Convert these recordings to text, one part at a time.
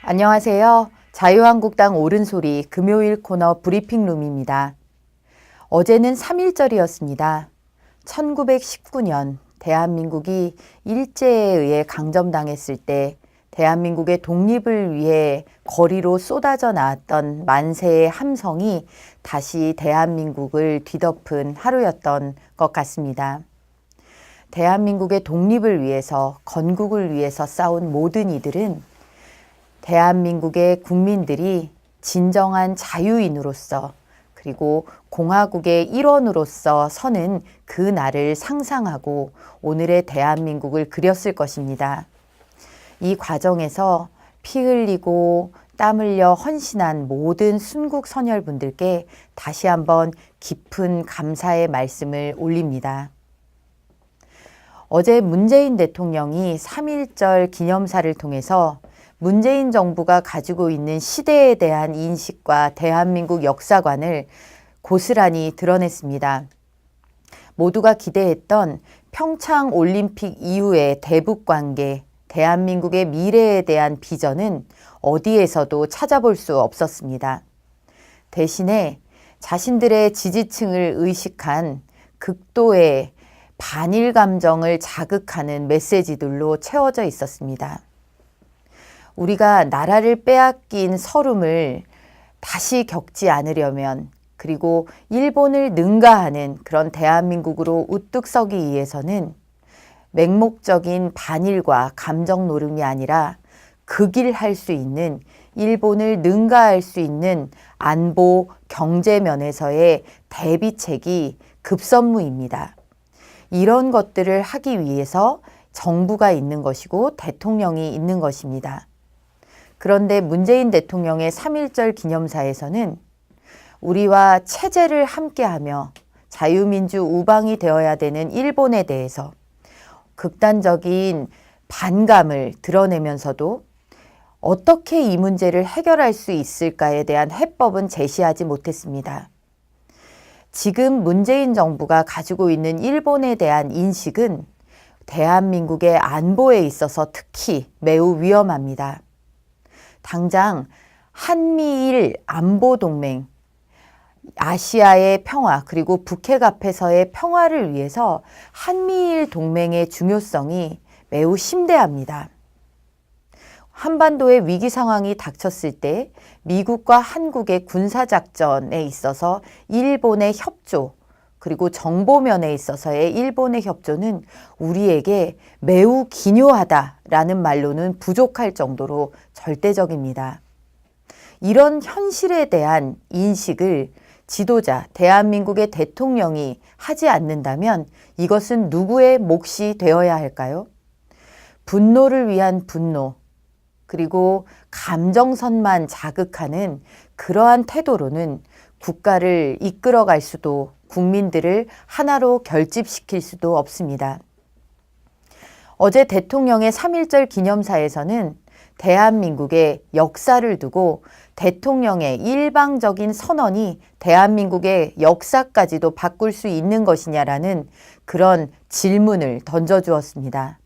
안녕하세요. 자유한국당 옳은소리 금요일 코너 브리핑룸입니다. 어제는 3.1절이었습니다. 1919년 대한민국이 일제에 의해 강점당했을 때 대한민국의 독립을 위해 거리로 쏟아져 나왔던 만세의 함성이 다시 대한민국을 뒤덮은 하루였던 것 같습니다. 대한민국의 독립을 위해서, 건국을 위해서 싸운 모든 이들은 대한민국의 국민들이 진정한 자유인으로서 그리고 공화국의 일원으로서 서는 그 날을 상상하고 오늘의 대한민국을 그렸을 것입니다. 이 과정에서 피 흘리고 땀 흘려 헌신한 모든 순국 선열분들께 다시 한번 깊은 감사의 말씀을 올립니다. 어제 문재인 대통령이 3.1절 기념사를 통해서 문재인 정부가 가지고 있는 시대에 대한 인식과 대한민국 역사관을 고스란히 드러냈습니다. 모두가 기대했던 평창 올림픽 이후의 대북관계, 대한민국의 미래에 대한 비전은 어디에서도 찾아볼 수 없었습니다. 대신에 자신들의 지지층을 의식한 극도의 반일 감정을 자극하는 메시지들로 채워져 있었습니다. 우리가 나라를 빼앗긴 서름을 다시 겪지 않으려면 그리고 일본을 능가하는 그런 대한민국으로 우뚝 서기 위해서는 맹목적인 반일과 감정 노름이 아니라 극일할 수 있는 일본을 능가할 수 있는 안보, 경제 면에서의 대비책이 급선무입니다. 이런 것들을 하기 위해서 정부가 있는 것이고 대통령이 있는 것입니다. 그런데 문재인 대통령의 3.1절 기념사에서는 우리와 체제를 함께하며 자유민주 우방이 되어야 되는 일본에 대해서 극단적인 반감을 드러내면서도 어떻게 이 문제를 해결할 수 있을까에 대한 해법은 제시하지 못했습니다. 지금 문재인 정부가 가지고 있는 일본에 대한 인식은 대한민국의 안보에 있어서 특히 매우 위험합니다. 당장 한미일 안보동맹, 아시아의 평화 그리고 북핵 앞에서의 평화를 위해서 한미일 동맹의 중요성이 매우 심대합니다. 한반도의 위기 상황이 닥쳤을 때 미국과 한국의 군사작전에 있어서 일본의 협조 그리고 정보면에 있어서의 일본의 협조는 우리에게 매우 기묘하다라는 말로는 부족할 정도로 절대적입니다. 이런 현실에 대한 인식을 지도자, 대한민국의 대통령이 하지 않는다면 이것은 누구의 몫이 되어야 할까요? 분노를 위한 분노, 그리고 감정선만 자극하는 그러한 태도로는 국가를 이끌어갈 수도 국민들을 하나로 결집시킬 수도 없습니다. 어제 대통령의 3.1절 기념사에서는 대한민국의 역사를 두고 대통령의 일방적인 선언이 대한민국의 역사까지도 바꿀 수 있는 것이냐라는 그런 질문을 던져주었습니다.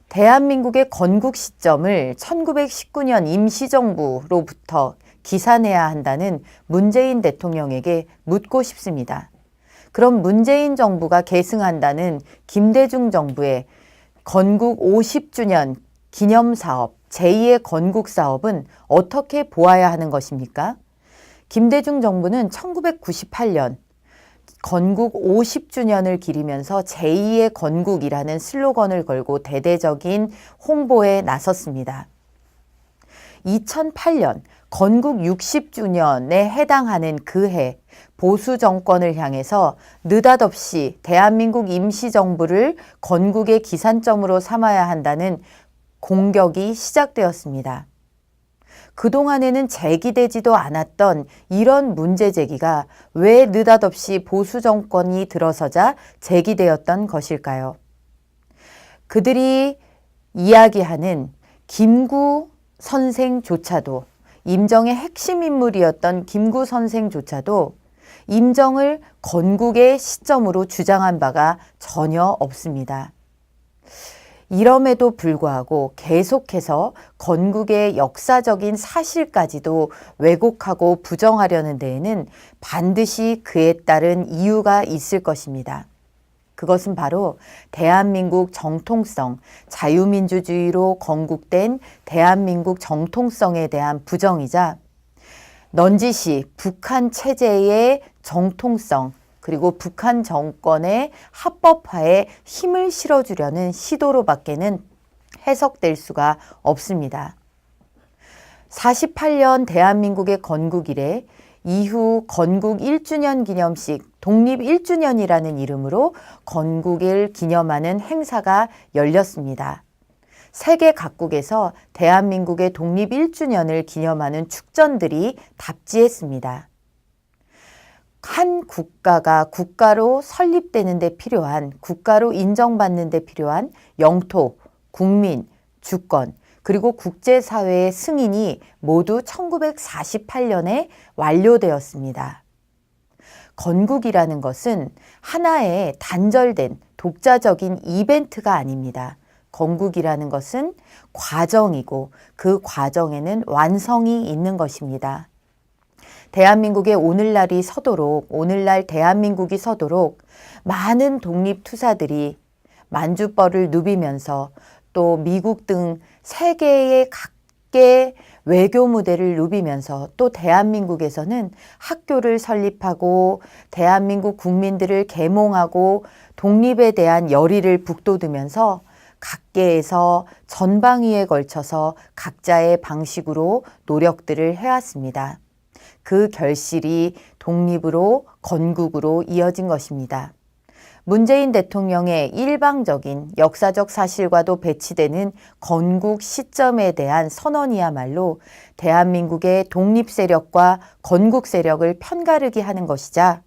대한민국의 건국 시점을 1919년 임시정부로부터 기산해야 한다는 문재인 대통령에게 묻고 싶습니다. 그럼 문재인 정부가 계승한다는 김대중 정부의 건국 50주년 기념사업, 제2의 건국사업은 어떻게 보아야 하는 것입니까? 김대중 정부는 1998년 건국 50주년을 기리면서 제2의 건국이라는 슬로건을 걸고 대대적인 홍보에 나섰습니다. 2008년 건국 60주년에 해당하는 그 해 보수 정권을 향해서 느닷없이 대한민국 임시정부를 건국의 기산점으로 삼아야 한다는 공격이 시작되었습니다. 그동안에는 제기되지도 않았던 이런 문제 제기가 왜 느닷없이 보수 정권이 들어서자 제기되었던 것일까요? 그들이 이야기하는 김구 선생조차도, 임정의 핵심 인물이었던 김구 선생조차도 임정을 건국의 시점으로 주장한 바가 전혀 없습니다. 이럼에도 불구하고 계속해서 건국의 역사적인 사실까지도 왜곡하고 부정하려는 데에는 반드시 그에 따른 이유가 있을 것입니다. 그것은 바로 대한민국 정통성, 자유민주주의로 건국된 대한민국 정통성에 대한 부정이자 넌지시 북한 체제의 정통성, 그리고 북한 정권의 합법화에 힘을 실어주려는 시도로밖에는 해석될 수가 없습니다. 48년 대한민국의 건국 이래 이후 건국 1주년 기념식 독립 1주년이라는 이름으로 건국을 기념하는 행사가 열렸습니다. 세계 각국에서 대한민국의 독립 1주년을 기념하는 축전들이 답지했습니다. 한 국가가 국가로 설립되는 데 필요한, 국가로 인정받는 데 필요한 영토, 국민, 주권, 그리고 국제사회의 승인이 모두 1948년에 완료되었습니다. 건국이라는 것은 하나의 단절된 독자적인 이벤트가 아닙니다. 건국이라는 것은 과정이고 그 과정에는 완성이 있는 것입니다. 대한민국의 오늘날이 서도록, 오늘날 대한민국이 서도록 많은 독립투사들이 만주벌을 누비면서 또 미국 등 세계의 각계 외교 무대를 누비면서 또 대한민국에서는 학교를 설립하고 대한민국 국민들을 계몽하고 독립에 대한 열의를 북돋으면서 각계에서 전방위에 걸쳐서 각자의 방식으로 노력들을 해왔습니다. 그 결실이 독립으로 건국으로 이어진 것입니다. 문재인 대통령의 일방적인 역사적 사실과도 배치되는 건국 시점에 대한 선언이야말로 대한민국의 독립 세력과 건국 세력을 편가르기 하는 것이자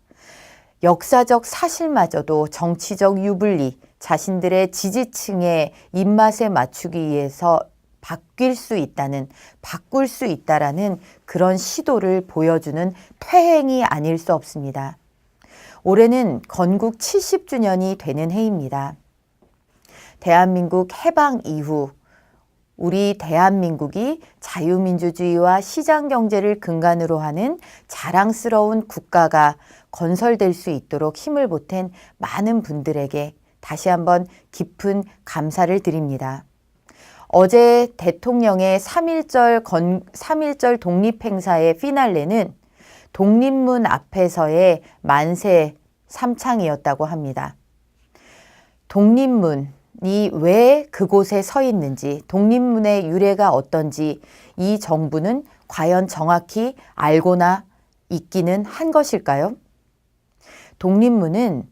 역사적 사실마저도 정치적 유불리, 자신들의 지지층의 입맛에 맞추기 위해서 바뀔 수 있다는, 바꿀 수 있다라는 그런 시도를 보여주는 퇴행이 아닐 수 없습니다. 올해는 건국 70주년이 되는 해입니다. 대한민국 해방 이후 우리 대한민국이 자유민주주의와 시장경제를 근간으로 하는 자랑스러운 국가가 건설될 수 있도록 힘을 보탠 많은 분들에게 다시 한번 깊은 감사를 드립니다. 어제 대통령의 3.1절 독립행사의 피날레는 독립문 앞에서의 만세 삼창이었다고 합니다. 독립문이 왜 그곳에 서 있는지, 독립문의 유래가 어떤지 이 정부는 과연 정확히 알고나 있기는 한 것일까요? 독립문은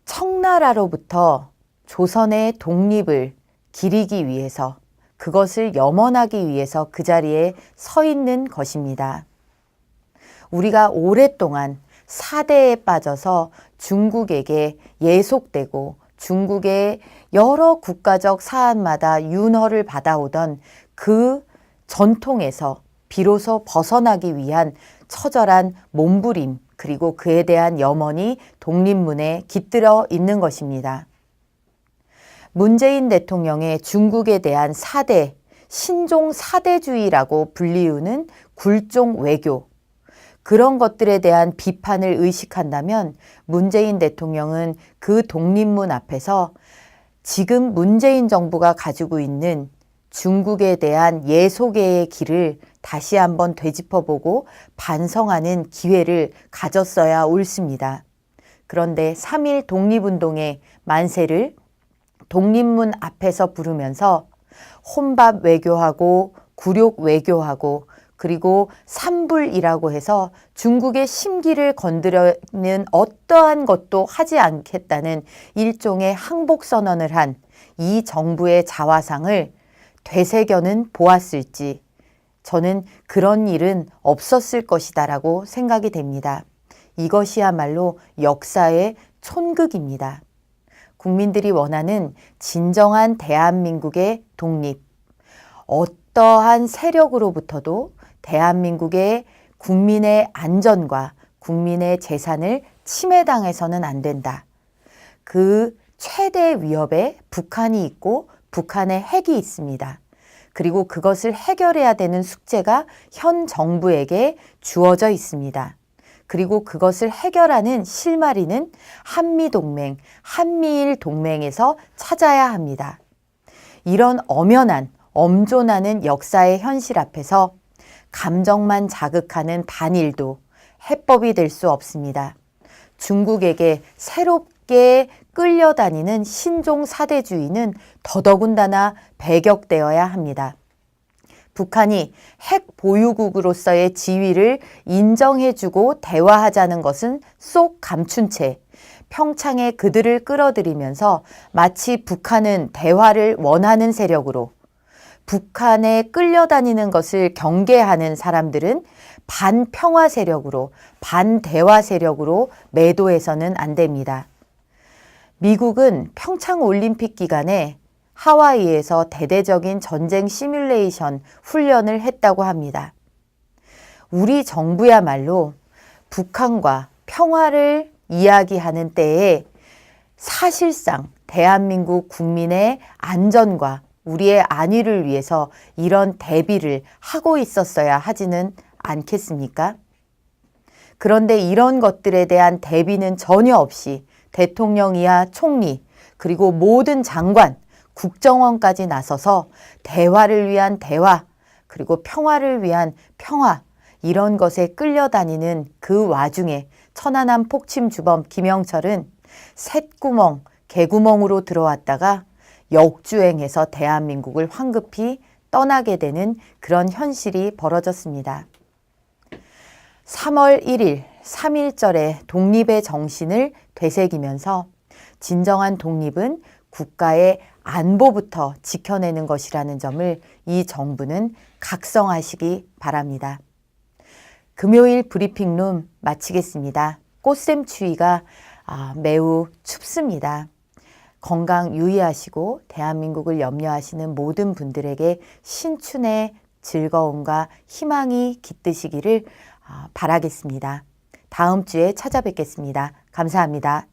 청나라로부터 조선의 독립을 기리기 위해서, 그것을 염원하기 위해서 그 자리에 서 있는 것입니다. 우리가 오랫동안 사대에 빠져서 중국에게 예속되고 중국의 여러 국가적 사안마다 윤허를 받아오던 그 전통에서 비로소 벗어나기 위한 처절한 몸부림, 그리고 그에 대한 염원이 독립문에 깃들어 있는 것입니다. 문재인 대통령의 중국에 대한 사대, 신종 사대주의라고 불리우는 굴종 외교, 그런 것들에 대한 비판을 의식한다면 문재인 대통령은 그 독립문 앞에서 지금 문재인 정부가 가지고 있는 중국에 대한 예속의 길을 다시 한번 되짚어보고 반성하는 기회를 가졌어야 옳습니다. 그런데 3.1 독립운동의 만세를 독립문 앞에서 부르면서 혼밥 외교하고 굴욕 외교하고 그리고 삼불이라고 해서 중국의 심기를 건드리는 어떠한 것도 하지 않겠다는 일종의 항복선언을 한 이 정부의 자화상을 되새겨는 보았을지 저는 그런 일은 없었을 것이다라고 생각이 됩니다. 이것이야말로 역사의 촌극입니다. 국민들이 원하는 진정한 대한민국의 독립, 어떠한 세력으로부터도 대한민국의 국민의 안전과 국민의 재산을 침해당해서는 안 된다. 그 최대 위협에 북한이 있고 북한의 핵이 있습니다. 그리고 그것을 해결해야 되는 숙제가 현 정부에게 주어져 있습니다. 그리고 그것을 해결하는 실마리는 한미동맹, 한미일 동맹에서 찾아야 합니다. 이런 엄연한, 엄존하는 역사의 현실 앞에서 감정만 자극하는 단일도 해법이 될 수 없습니다. 중국에게 새롭게 끌려다니는 신종 사대주의는 더더군다나 배격되어야 합니다. 북한이 핵 보유국으로서의 지위를 인정해주고 대화하자는 것은 쏙 감춘 채 평창에 그들을 끌어들이면서 마치 북한은 대화를 원하는 세력으로, 북한에 끌려다니는 것을 경계하는 사람들은 반평화 세력으로, 반대화 세력으로 매도해서는 안 됩니다. 미국은 평창 올림픽 기간에 하와이에서 대대적인 전쟁 시뮬레이션 훈련을 했다고 합니다. 우리 정부야말로 북한과 평화를 이야기하는 때에 사실상 대한민국 국민의 안전과 우리의 안위를 위해서 이런 대비를 하고 있었어야 하지는 않겠습니까? 그런데 이런 것들에 대한 대비는 전혀 없이 대통령 이하 총리, 그리고 모든 장관, 국정원까지 나서서 대화를 위한 대화, 그리고 평화를 위한 평화, 이런 것에 끌려다니는 그 와중에 천안함 폭침 주범 김영철은 쇳구멍, 개구멍으로 들어왔다가 역주행해서 대한민국을 황급히 떠나게 되는 그런 현실이 벌어졌습니다. 3월 1일 3.1절의 독립의 정신을 되새기면서 진정한 독립은 국가의 안보부터 지켜내는 것이라는 점을 이 정부는 각성하시기 바랍니다. 금요일 브리핑룸 마치겠습니다. 꽃샘추위가 매우 춥습니다. 건강 유의하시고 대한민국을 염려하시는 모든 분들에게 신춘의 즐거움과 희망이 깃드시기를 바라겠습니다. 다음 주에 찾아뵙겠습니다. 감사합니다.